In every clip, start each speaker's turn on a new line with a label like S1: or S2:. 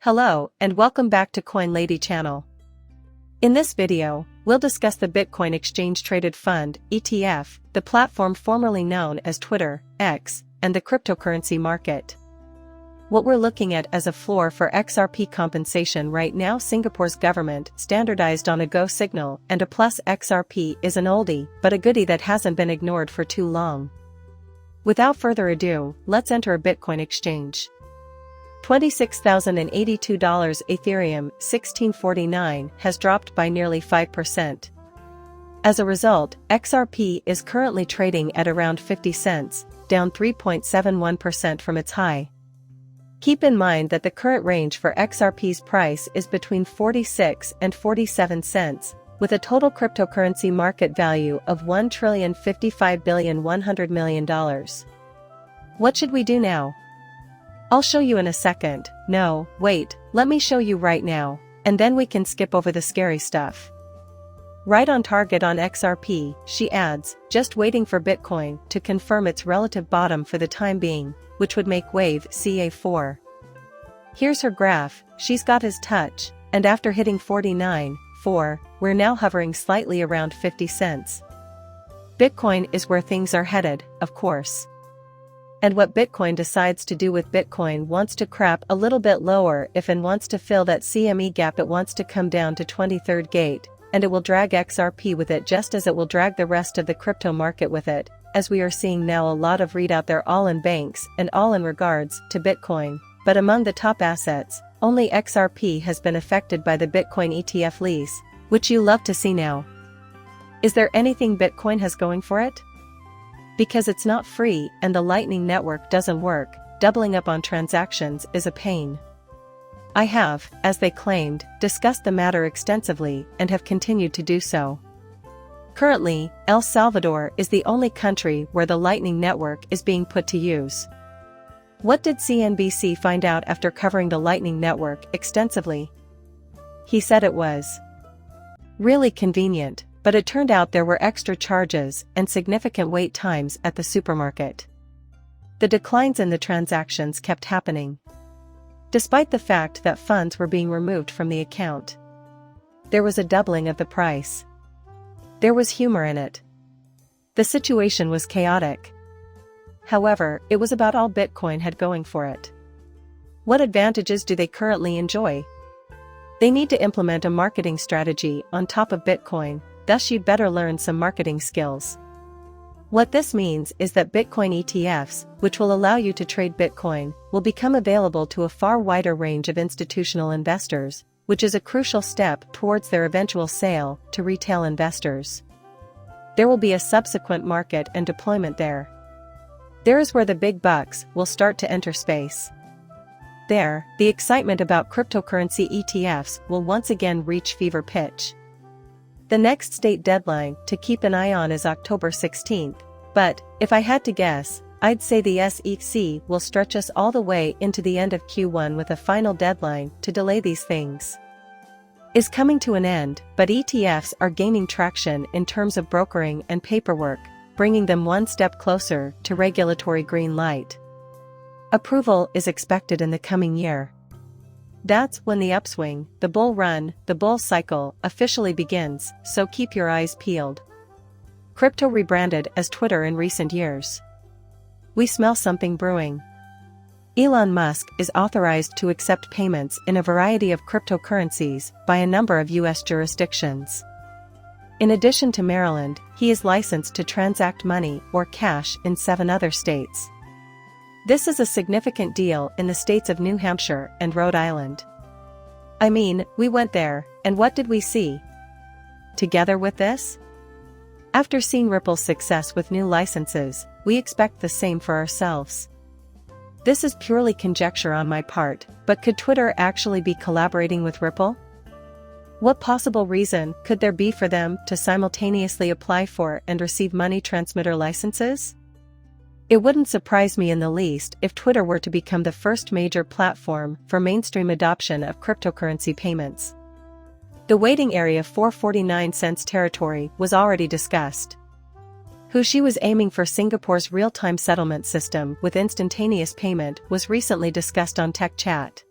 S1: Hello, and welcome back to Coin Lady channel. In this video, we'll discuss the Bitcoin Exchange Traded Fund, ETF, the platform formerly known as Twitter, X, and the cryptocurrency market. What we're looking at as a floor for XRP compensation right now. Singapore's government standardized on a go signal, and a plus XRP is an oldie but a goodie that hasn't been ignored for too long. Without further ado, let's enter a Bitcoin exchange. $26,082 Ethereum 1649 has dropped by nearly 5%. As a result, XRP is currently trading at around 50 cents, down 3.71% from its high. Keep in mind that the current range for XRP's price is between 46 and 47 cents, with a total cryptocurrency market value of $1,055,100,000,000. What should we do now? I'll show you in a second. No, wait, let me show you right now, and then we can skip over the scary stuff. Right on target on XRP, she adds, just waiting for Bitcoin to confirm its relative bottom for the time being, which would make wave CA4. Here's her graph. She's got his touch, and after hitting 49.4, we're now hovering slightly around 50 cents. Bitcoin is where things are headed, of course. And what Bitcoin decides to do with Bitcoin wants to crap a little bit lower if and wants to fill that CME gap. It wants to come down to 23rd gate, and it will drag XRP with it just as it will drag the rest of the crypto market with it, as we are seeing now a lot of readout there, all in banks and all in regards to Bitcoin. But among the top assets, only XRP has been affected by the Bitcoin ETF lease, which you love to see now. Is there anything Bitcoin has going for it? Because it's not free and the Lightning Network doesn't work, doubling up on transactions is a pain. I have, as they claimed, discussed the matter extensively and have continued to do so. Currently, El Salvador is the only country where the Lightning Network is being put to use. What did CNBC find out after covering the Lightning Network extensively? He said it was really convenient, but it turned out there were extra charges and significant wait times at the supermarket. The declines in the transactions kept happening, despite the fact that funds were being removed from the account. There was a doubling of the price. There was humor in it. The situation was chaotic. However, it was about all Bitcoin had going for it. What advantages do they currently enjoy? They need to implement a marketing strategy on top of Bitcoin, thus you'd better learn some marketing skills. What this means is that Bitcoin ETFs, which will allow you to trade Bitcoin, will become available to a far wider range of institutional investors, which is a crucial step towards their eventual sale to retail investors. There will be a subsequent market and deployment there. There is where the big bucks will start to enter space. There, the excitement about cryptocurrency ETFs will once again reach fever pitch. The next state deadline to keep an eye on is October 16th, but, if I had to guess, I'd say the SEC will stretch us all the way into the end of Q1 with a final deadline to delay these things. Is coming to an end, but ETFs are gaining traction in terms of brokering and paperwork, bringing them one step closer to regulatory green light. Approval is expected in the coming year. That's when the upswing, the bull run, the bull cycle officially begins, so keep your eyes peeled. Crypto rebranded as Twitter in recent years. We smell something brewing. Elon Musk is authorized to accept payments in a variety of cryptocurrencies by a number of U.S. jurisdictions. In addition to Maryland, he is licensed to transact money or cash in 7 other states. This is a significant deal in the states of New Hampshire and Rhode Island. I mean, we went there, and what did we see? Together with this? After seeing Ripple's success with new licenses, we expect the same for ourselves. This is purely conjecture on my part, but could Twitter actually be collaborating with Ripple? What possible reason could there be for them to simultaneously apply for and receive money transmitter licenses? It wouldn't surprise me in the least if Twitter were to become the first major platform for mainstream adoption of cryptocurrency payments. The waiting area for 49 cents territory was already discussed. who she was aiming for Singapore's real-time settlement system with instantaneous payment was recently discussed on Tech Chat.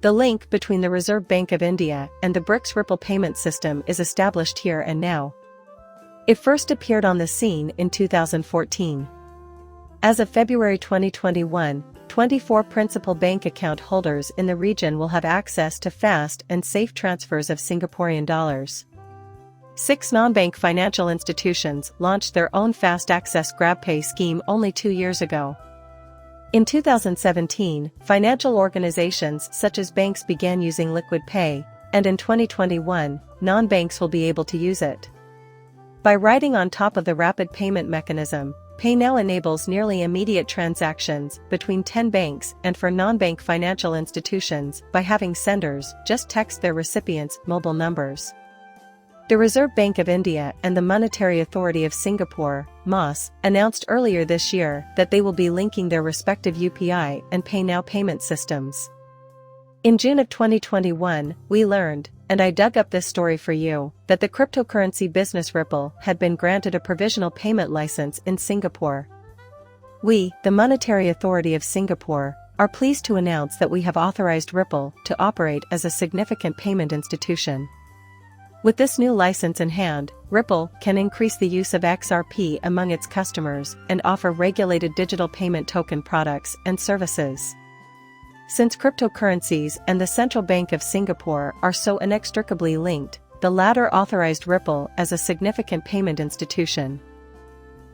S1: The link between the Reserve Bank of India and the BRICS Ripple payment system is established here and now. It first appeared on the scene in 2014. As of February 2021, 24 principal bank account holders in the region will have access to fast and safe transfers of Singaporean dollars. 6 non-bank financial institutions launched their own fast access GrabPay scheme only 2 years ago. In 2017, financial organizations such as banks began using Liquid Pay, and in 2021, non-banks will be able to use it. By riding on top of the rapid payment mechanism, Pay now enables nearly immediate transactions between 10 banks and for non-bank financial institutions by having senders just text their recipients' mobile numbers. The Reserve Bank of India and the Monetary Authority of Singapore, MAS, announced earlier this year that they will be linking their respective UPI and Pay Now payment systems. In June of 2021, we learned, and I dug up this story for you, that the cryptocurrency business Ripple had been granted a provisional payment license in Singapore. We, the Monetary Authority of Singapore, are pleased to announce that we have authorized Ripple to operate as a significant payment institution. With this new license in hand, Ripple can increase the use of XRP among its customers and offer regulated digital payment token products and services. Since cryptocurrencies and the Central Bank of Singapore are so inextricably linked, the latter authorized Ripple as a significant payment institution.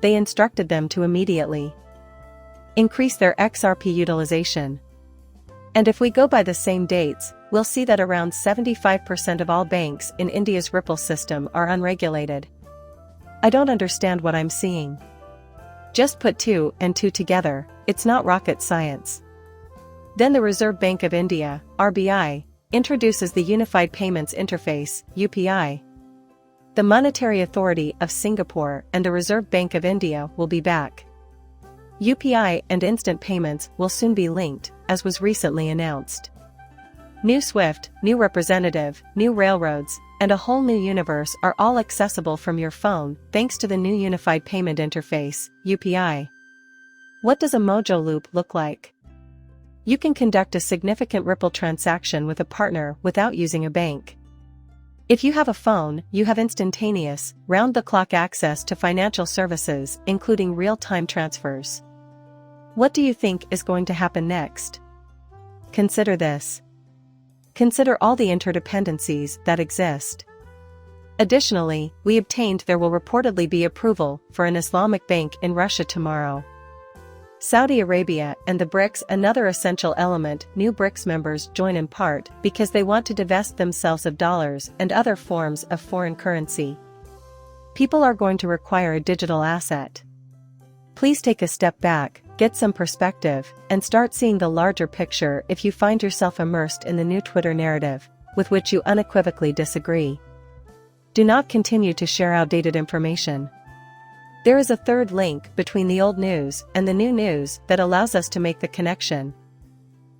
S1: They instructed them to immediately increase their XRP utilization. And if we go by the same dates, we'll see that around 75% of all banks in India's Ripple system are unregulated. I don't understand what I'm seeing. Just put 2 and 2 together, it's not rocket science. Then the Reserve Bank of India, RBI, introduces the Unified Payments Interface, UPI. The Monetary Authority of Singapore and the Reserve Bank of India will be back. UPI and instant payments will soon be linked, as was recently announced. New SWIFT, new representative, new railroads, and a whole new universe are all accessible from your phone thanks to the new Unified Payment Interface, UPI. What does a Mojo Loop look like? You can conduct a significant Ripple transaction with a partner without using a bank. If you have a phone, you have instantaneous, round-the-clock access to financial services, including real-time transfers. What do you think is going to happen next? Consider this. Consider all the interdependencies that exist. Additionally, we obtained there will reportedly be approval for an Islamic bank in Russia tomorrow. Saudi Arabia and the BRICS, another essential element. New BRICS members join in part because they want to divest themselves of dollars and other forms of foreign currency. People are going to require a digital asset. Please take a step back, get some perspective, and start seeing the larger picture if you find yourself immersed in the new Twitter narrative, with which you unequivocally disagree. Do not continue to share outdated information. There is a third link between the old news and the new news that allows us to make the connection.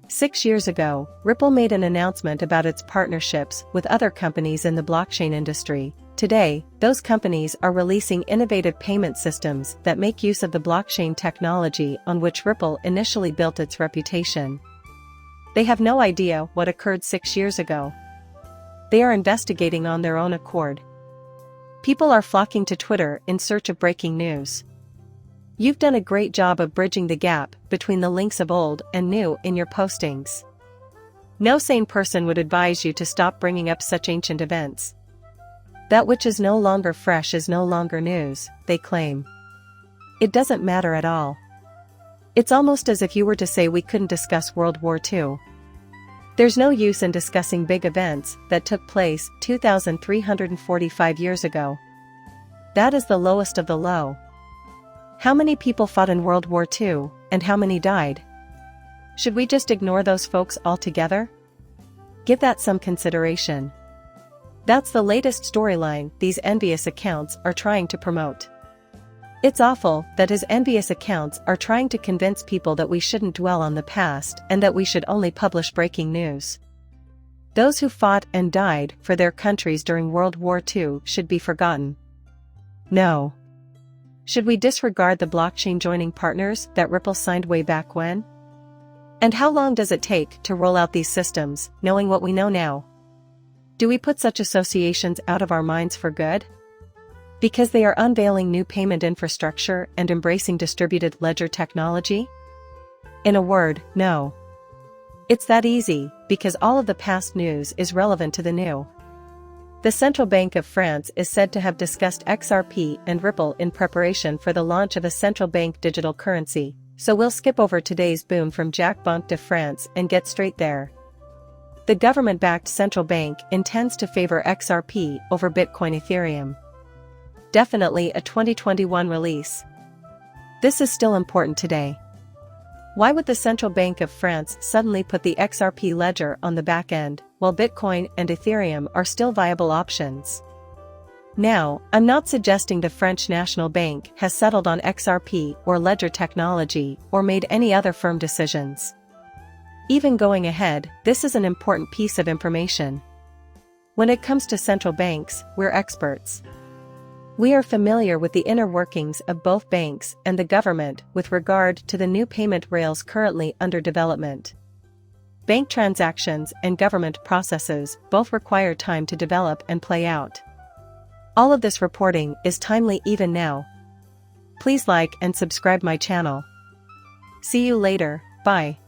S1: 6 years ago, Ripple made an announcement about its partnerships with other companies in the blockchain industry. Today, those companies are releasing innovative payment systems that make use of the blockchain technology on which Ripple initially built its reputation. They have no idea what occurred 6 years ago. They are investigating on their own accord. People are flocking to Twitter in search of breaking news. You've done a great job of bridging the gap between the links of old and new in your postings. No sane person would advise you to stop bringing up such ancient events. That which is no longer fresh is no longer news, they claim. It doesn't matter at all. It's almost as if you were to say we couldn't discuss World War II. There's no use in discussing big events that took place 2,345 years ago. That is the lowest of the low. How many people fought in World War II, and how many died? Should we just ignore those folks altogether? Give that some consideration. That's the latest storyline these envious accounts are trying to promote. It's awful that his envious accounts are trying to convince people that we shouldn't dwell on the past and that we should only publish breaking news. Those who fought and died for their countries during World War II should be forgotten. No. Should we disregard the blockchain joining partners that Ripple signed way back when? And how long does it take to roll out these systems, knowing what we know now? Do we put such associations out of our minds for good? Because they are unveiling new payment infrastructure and embracing distributed ledger technology? In a word, no. It's that easy, because all of the past news is relevant to the new. The Central Bank of France is said to have discussed XRP and Ripple in preparation for the launch of a central bank digital currency, so we'll skip over today's boom from Jacques Banque de France and get straight there. The government-backed central bank intends to favor XRP over Bitcoin Ethereum. Definitely a 2021 release. This is still important today. Why would the Central Bank of France suddenly put the XRP ledger on the back end, while Bitcoin and Ethereum are still viable options? Now, I'm not suggesting the French National Bank has settled on XRP or ledger technology or made any other firm decisions. Even going ahead, this is an important piece of information. When it comes to central banks, we're experts. We are familiar with the inner workings of both banks and the government with regard to the new payment rails currently under development. Bank transactions and government processes both require time to develop and play out. All of this reporting is timely even now. Please like and subscribe my channel. See you later, bye.